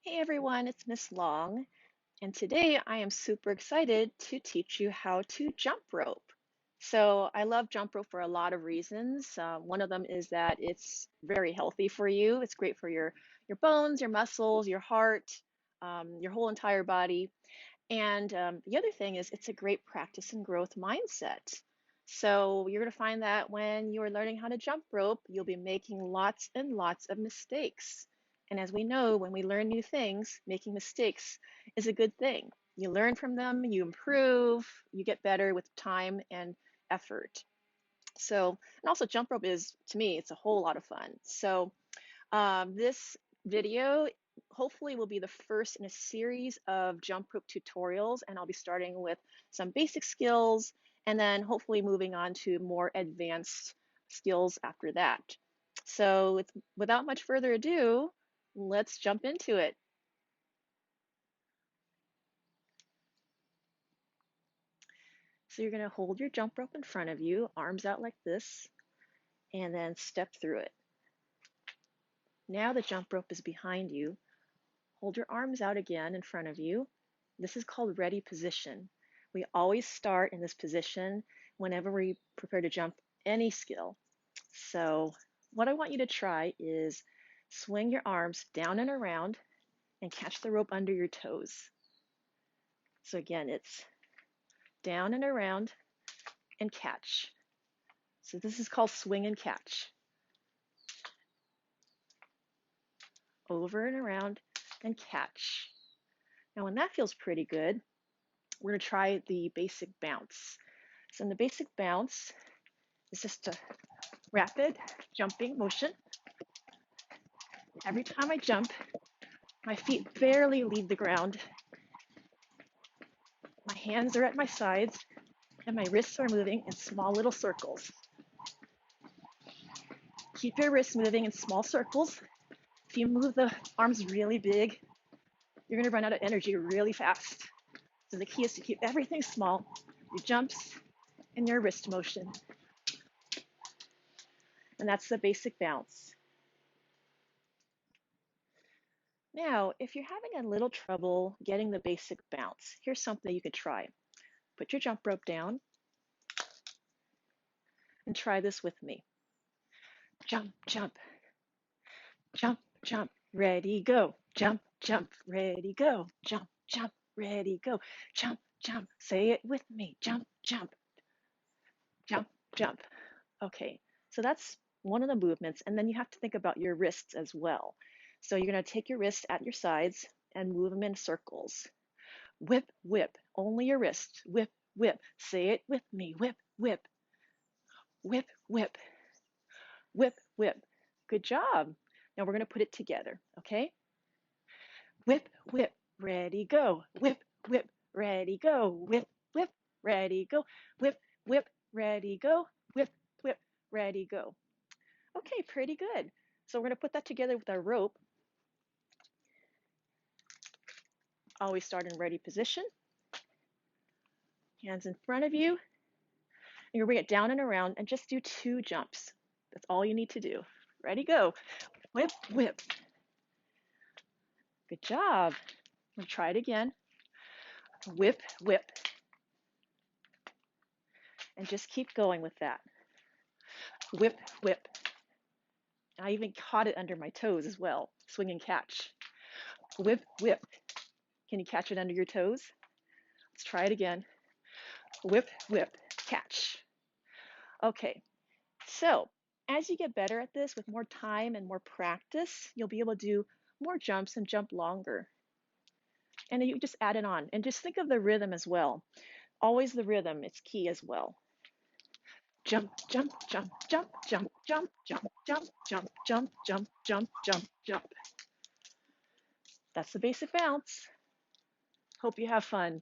Hey everyone, it's Miss Long, and today I am super excited to teach you how to jump rope. So I love jump rope for a lot of reasons. One of them is that it's very healthy for you. It's great for your bones, your muscles, your heart, your whole entire body. And the other thing is it's a great practice and growth mindset. So you're going to find that when you're learning how to jump rope, you'll be making lots and lots of mistakes. And as we know, when we learn new things, making mistakes is a good thing. You learn from them, you improve, you get better with time and effort. So, and also jump rope is, to me, it's a whole lot of fun. So this video hopefully will be the first in a series of jump rope tutorials, and I'll be starting with some basic skills and then hopefully moving on to more advanced skills after that. So without much further ado, let's jump into it. So you're going to hold your jump rope in front of you, arms out like this, and then step through it. Now the jump rope is behind you. Hold your arms out again in front of you. This is called ready position. We always start in this position whenever we prepare to jump any skill. So what I want you to try is swing your arms down and around and catch the rope under your toes. So again, it's down and around and catch. So this is called swing and catch. Over and around and catch. Now when that feels pretty good, we're going to try the basic bounce. So in the basic bounce, it's just a rapid jumping motion. Every time I jump, my feet barely leave the ground. My hands are at my sides, and my wrists are moving in small little circles. Keep your wrists moving in small circles. If you move the arms really big, you're going to run out of energy really fast. So the key is to keep everything small, your jumps and your wrist motion. And that's the basic bounce. Now, if you're having a little trouble getting the basic bounce, here's something you could try. Put your jump rope down and try this with me. Jump, jump, jump, jump, ready, go. Jump, jump, ready, go. Jump, jump, ready, go. Jump, jump, say it with me. Jump, jump, jump, jump. Okay, so that's one of the movements, and then you have to think about your wrists as well. So you're going to take your wrists at your sides and move them in circles. Whip, whip, only your wrist. Whip, whip, say it with me. Whip, whip, whip, whip, whip, whip. Good job. Now we're going to put it together, okay? Whip, whip, ready, go. Whip, whip, ready, go. Whip, whip, ready, go. Whip, whip, ready, go. Whip, whip, ready, go. Okay, pretty good. So we're going to put that together with our rope. Always start in ready position. Hands in front of you. You're going to bring it down and around and just do 2 jumps. That's all you need to do. Ready, go. Whip, whip. Good job. We'll try it again. Whip, whip. And just keep going with that. Whip, whip. I even caught it under my toes as well. Swing and catch. Whip, whip. Can you catch it under your toes? Let's try it again. Whip, whip, catch. Okay, so as you get better at this with more time and more practice, you'll be able to do more jumps and jump longer. And then you just add it on. And just think of the rhythm as well. Always the rhythm, it's key as well. Jump, jump, jump, jump, jump, jump, jump, jump, jump, jump, jump, jump, jump, jump. That's the basic bounce. Hope you have fun.